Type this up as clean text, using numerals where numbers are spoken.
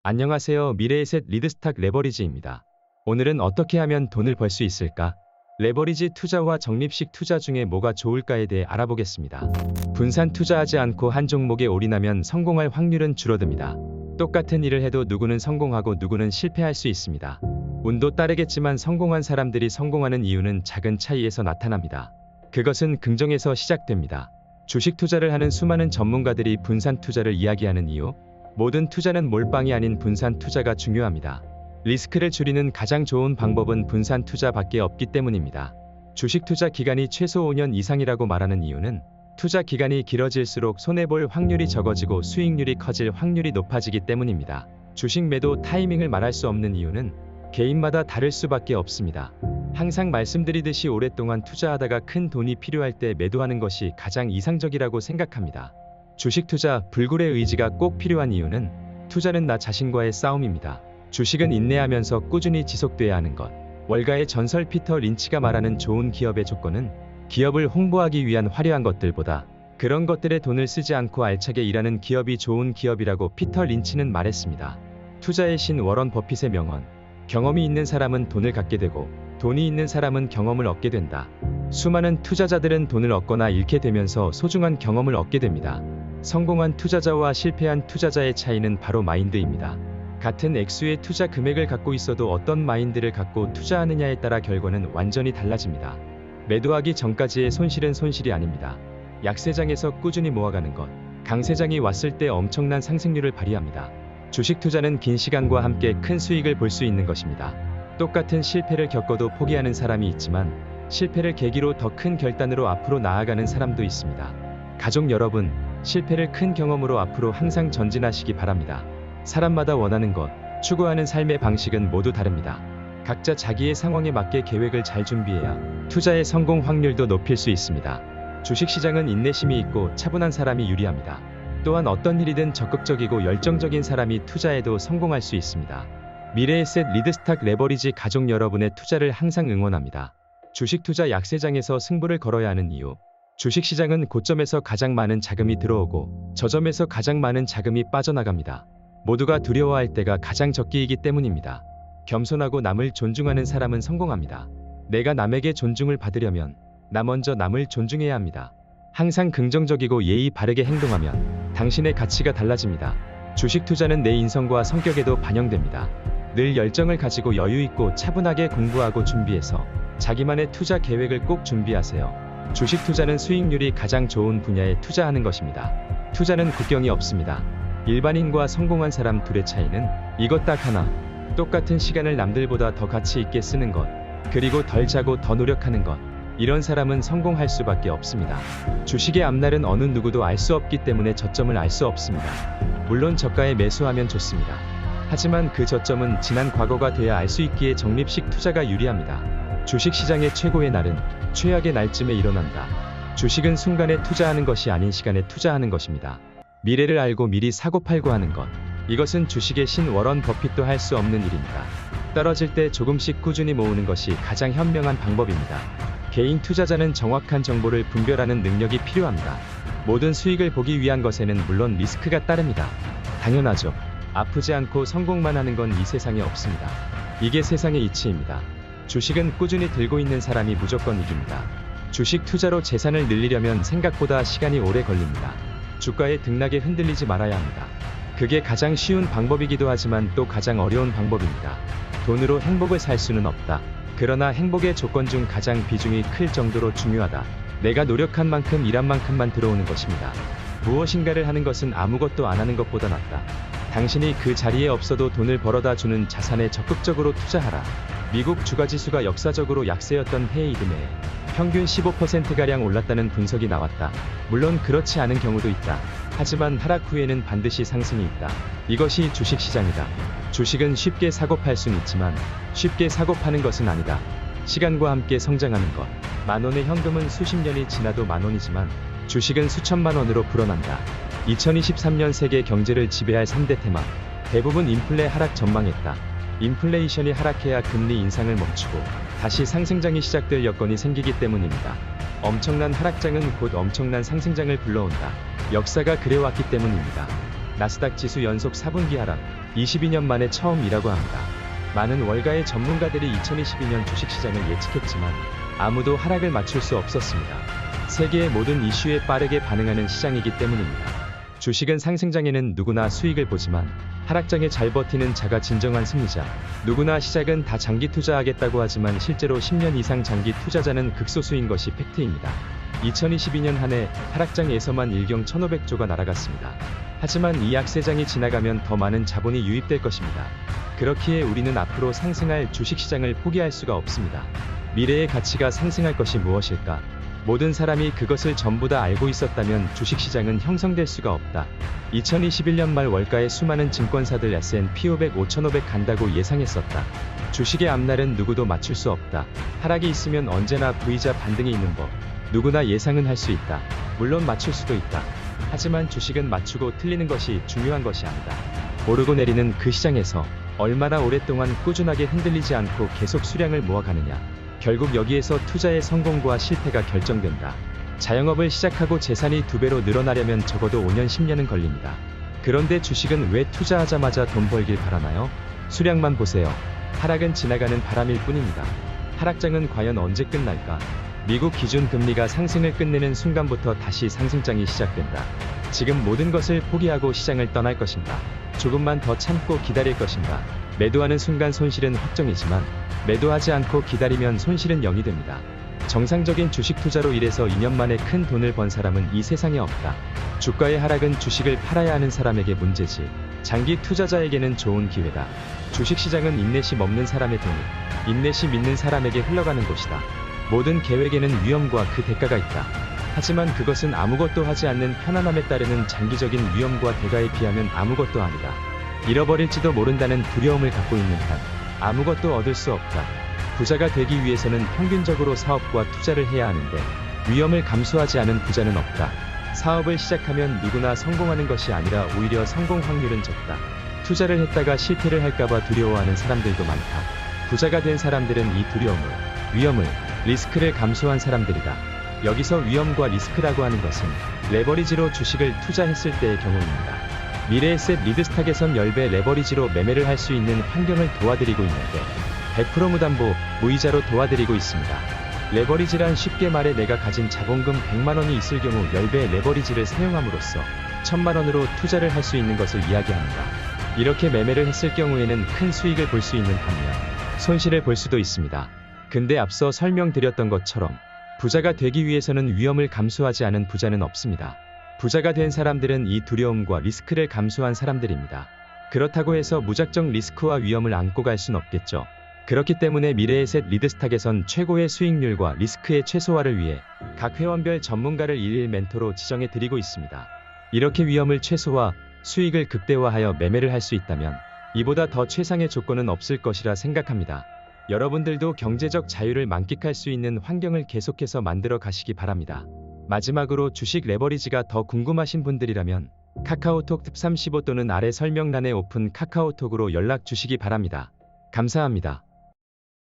안녕하세요. 미래에셋 리드스탁 레버리지입니다. 오늘은 어떻게 하면 돈을 벌 수 있을까? 레버리지 투자와 적립식 투자 중에 뭐가 좋을까에 대해 알아보겠습니다. 분산 투자하지 않고 한 종목에 올인하면 성공할 확률은 줄어듭니다. 똑같은 일을 해도 누구는 성공하고 누구는 실패할 수 있습니다. 운도 따르겠지만 성공한 사람들이 성공하는 이유는 작은 차이에서 나타납니다. 그것은 긍정에서 시작됩니다. 주식 투자를 하는 수많은 전문가들이 분산 투자를 이야기하는 이유? 모든 투자는 몰빵이 아닌 분산 투자가 중요합니다. 리스크를 줄이는 가장 좋은 방법은 분산 투자밖에 없기 때문입니다. 주식 투자 기간이 최소 5년 이상이라고 말하는 이유는 투자 기간이 길어질수록 손해볼 확률이 적어지고 수익률이 커질 확률이 높아지기 때문입니다. 주식 매도 타이밍을 말할 수 없는 이유는 개인마다 다를 수밖에 없습니다. 항상 말씀드리듯이 오랫동안 투자하다가 큰 돈이 필요할 때 매도하는 것이 가장 이상적이라고 생각합니다. 주식 투자 불굴의 의지가 꼭 필요한 이유는 투자는 나 자신과의 싸움입니다. 주식은 인내하면서 꾸준히 지속돼야 하는 것. 월가의 전설 피터 린치가 말하는 좋은 기업의 조건은 기업을 홍보하기 위한 화려한 것들보다 그런 것들에 돈을 쓰지 않고 알차게 일하는 기업이 좋은 기업이라고 피터 린치는 말했습니다. 투자의 신 워런 버핏의 명언. 경험이 있는 사람은 돈을 갖게 되고 돈이 있는 사람은 경험을 얻게 된다. 수많은 투자자들은 돈을 얻거나 잃게 되면서 소중한 경험을 얻게 됩니다. 성공한 투자자와 실패한 투자자의 차이는 바로 마인드입니다. 같은 액수의 투자 금액을 갖고 있어도 어떤 마인드를 갖고 투자하느냐에 따라 결과는 완전히 달라집니다. 매도하기 전까지의 손실은 손실이 아닙니다. 약세장에서 꾸준히 모아가는 것. 강세장이 왔을 때 엄청난 상승률을 발휘합니다. 주식 투자는 긴 시간과 함께 큰 수익을 볼 수 있는 것입니다. 똑같은 실패를 겪어도 포기하는 사람이 있지만 실패를 계기로 더 큰 결단으로 앞으로 나아가는 사람도 있습니다. 가족 여러분, 실패를 큰 경험으로 앞으로 항상 전진하시기 바랍니다. 사람마다 원하는 것, 추구하는 삶의 방식은 모두 다릅니다. 각자 자기의 상황에 맞게 계획을 잘 준비해야 투자의 성공 확률도 높일 수 있습니다. 주식시장은 인내심이 있고 차분한 사람이 유리합니다. 또한 어떤 일이든 적극적이고 열정적인 사람이 투자에도 성공할 수 있습니다. 미래에셋 리드스탁 레버리지 가족 여러분의 투자를 항상 응원합니다. 주식 투자 약세장에서 승부를 걸어야 하는 이유. 주식시장은 고점에서 가장 많은 자금이 들어오고 저점에서 가장 많은 자금이 빠져나갑니다. 모두가 두려워할 때가 가장 적기이기 때문입니다. 겸손하고 남을 존중하는 사람은 성공합니다. 내가 남에게 존중을 받으려면 나 먼저 남을 존중해야 합니다. 항상 긍정적이고 예의 바르게 행동하면 당신의 가치가 달라집니다. 주식 투자는 내 인성과 성격에도 반영됩니다. 늘 열정을 가지고 여유있고 차분하게 공부하고 준비해서 자기만의 투자 계획을 꼭 준비하세요. 주식 투자는 수익률이 가장 좋은 분야에 투자하는 것입니다. 투자는 국경이 없습니다. 일반인과 성공한 사람 둘의 차이는 이것 딱 하나. 똑같은 시간을 남들보다 더 가치 있게 쓰는 것. 그리고 덜 자고 더 노력하는 것. 이런 사람은 성공할 수밖에 없습니다. 주식의 앞날은 어느 누구도 알 수 없기 때문에 저점을 알 수 없습니다. 물론 저가에 매수하면 좋습니다. 하지만 그 저점은 지난 과거가 돼야 알 수 있기에 적립식 투자가 유리합니다. 주식시장의 최고의 날은 최악의 날쯤에 일어난다. 주식은 순간에 투자하는 것이 아닌 시간에 투자하는 것입니다. 미래를 알고 미리 사고팔고 하는 것. 이것은 주식의 신 워런 버핏도 할 수 없는 일입니다. 떨어질 때 조금씩 꾸준히 모으는 것이 가장 현명한 방법입니다. 개인 투자자는 정확한 정보를 분별하는 능력이 필요합니다. 모든 수익을 보기 위한 것에는 물론 리스크가 따릅니다. 당연하죠. 아프지 않고 성공만 하는 건 이 세상에 없습니다. 이게 세상의 이치입니다. 주식은 꾸준히 들고 있는 사람이 무조건 이깁니다. 주식 투자로 재산을 늘리려면 생각보다 시간이 오래 걸립니다. 주가의 등락에 흔들리지 말아야 합니다. 그게 가장 쉬운 방법이기도 하지만 또 가장 어려운 방법입니다. 돈으로 행복을 살 수는 없다. 그러나 행복의 조건 중 가장 비중이 클 정도로 중요하다. 내가 노력한 만큼 일한 만큼만 들어오는 것입니다. 무엇인가를 하는 것은 아무것도 안 하는 것보다 낫다. 당신이 그 자리에 없어도 돈을 벌어다 주는 자산에 적극적으로 투자하라. 미국 주가지수가 역사적으로 약세였던 해에 이듬해 평균 15%가량 올랐다는 분석이 나왔다. 물론 그렇지 않은 경우도 있다. 하지만 하락 후에는 반드시 상승이 있다. 이것이 주식시장이다. 주식은 쉽게 사고팔 순 있지만 쉽게 사고파는 것은 아니다. 시간과 함께 성장하는 것. 만원의 현금은 수십 년이 지나도 만원이지만 주식은 수천만 원으로 불어난다. 2023년 세계 경제를 지배할 3대 테마. 대부분 인플레 하락 전망했다. 인플레이션이 하락해야 금리 인상을 멈추고 다시 상승장이 시작될 여건이 생기기 때문입니다. 엄청난 하락장은 곧 엄청난 상승장을 불러온다. 역사가 그래왔기 때문입니다. 나스닥 지수 연속 4분기 하락. 22년 만에 처음이라고 합니다. 많은 월가의 전문가들이 2022년 주식시장을 예측했지만 아무도 하락을 맞출 수 없었습니다. 세계의 모든 이슈에 빠르게 반응하는 시장이기 때문입니다. 주식은 상승장에는 누구나 수익을 보지만 하락장에 잘 버티는 자가 진정한 승리자. 누구나 시작은 다 장기 투자하겠다고 하지만 실제로 10년 이상 장기 투자자는 극소수인 것이 팩트입니다. 2022년 한 해 하락장에서만 일경 1,500조가 날아갔습니다. 하지만 이 약세장이 지나가면 더 많은 자본이 유입될 것입니다. 그렇기에 우리는 앞으로 상승할 주식시장을 포기할 수가 없습니다. 미래의 가치가 상승할 것이 무엇일까? 모든 사람이 그것을 전부 다 알고 있었다면 주식시장은 형성될 수가 없다. 2021년 말 월가의 수많은 증권사들 S&P 500, 5,500 간다고 예상했었다. 주식의 앞날은 누구도 맞출 수 없다. 하락이 있으면 언제나 V자 반등이 있는 법. 누구나 예상은 할 수 있다. 물론 맞출 수도 있다. 하지만 주식은 맞추고 틀리는 것이 중요한 것이 아니다. 오르고 내리는 그 시장에서 얼마나 오랫동안 꾸준하게 흔들리지 않고 계속 수량을 모아가느냐. 결국 여기에서 투자의 성공과 실패가 결정된다. 자영업을 시작하고 재산이 2배로 늘어나려면 적어도 5년 10년은 걸립니다. 그런데 주식은 왜 투자하자마자 돈 벌길 바라나요? 수량만 보세요. 하락은 지나가는 바람일 뿐입니다. 하락장은 과연 언제 끝날까? 미국 기준금리가 상승을 끝내는 순간부터 다시 상승장이 시작된다. 지금 모든 것을 포기하고 시장을 떠날 것인가? 조금만 더 참고 기다릴 것인가? 매도하는 순간 손실은 확정이지만 매도하지 않고 기다리면 손실은 0이 됩니다. 정상적인 주식 투자로 1에서 2년 만에 큰 돈을 번 사람은 이 세상에 없다. 주가의 하락은 주식을 팔아야 하는 사람에게 문제지. 장기 투자자에게는 좋은 기회다. 주식시장은 인내심 없는 사람의 돈이 인내심 있는 사람에게 흘러가는 곳이다. 모든 계획에는 위험과 그 대가가 있다. 하지만 그것은 아무것도 하지 않는 편안함에 따르는 장기적인 위험과 대가에 비하면 아무것도 아니다. 잃어버릴지도 모른다는 두려움을 갖고 있는 한 아무것도 얻을 수 없다. 부자가 되기 위해서는 평균적으로 사업과 투자를 해야 하는데 위험을 감수하지 않은 부자는 없다. 사업을 시작하면 누구나 성공하는 것이 아니라 오히려 성공 확률은 적다. 투자를 했다가 실패를 할까봐 두려워하는 사람들도 많다. 부자가 된 사람들은 이 두려움을, 위험을, 리스크를 감수한 사람들이다. 여기서 위험과 리스크라고 하는 것은 레버리지로 주식을 투자했을 때의 경우입니다. 미래에셋 리드스탁에선 10배 레버리지로 매매를 할 수 있는 환경을 도와드리고 있는데 100% 무담보, 무이자로 도와드리고 있습니다. 레버리지란 쉽게 말해 내가 가진 자본금 100만원이 있을 경우 10배 레버리지를 사용함으로써 1000만원으로 투자를 할 수 있는 것을 이야기합니다. 이렇게 매매를 했을 경우에는 큰 수익을 볼 수 있는 반면 손실을 볼 수도 있습니다. 근데 앞서 설명드렸던 것처럼 부자가 되기 위해서는 위험을 감수하지 않은 부자는 없습니다. 부자가 된 사람들은 이 두려움과 리스크를 감수한 사람들입니다. 그렇다고 해서 무작정 리스크와 위험을 안고 갈 순 없겠죠. 그렇기 때문에 미래에셋 리드스탁에선 최고의 수익률과 리스크의 최소화를 위해 각 회원별 전문가를 일일 멘토로 지정해 드리고 있습니다. 이렇게 위험을 최소화, 수익을 극대화하여 매매를 할 수 있다면 이보다 더 최상의 조건은 없을 것이라 생각합니다. 여러분들도 경제적 자유를 만끽할 수 있는 환경을 계속해서 만들어 가시기 바랍니다. 마지막으로 주식 레버리지가 더 궁금하신 분들이라면 카카오톡 탭 35 또는 아래 설명란에 오픈 카카오톡으로 연락 주시기 바랍니다. 감사합니다.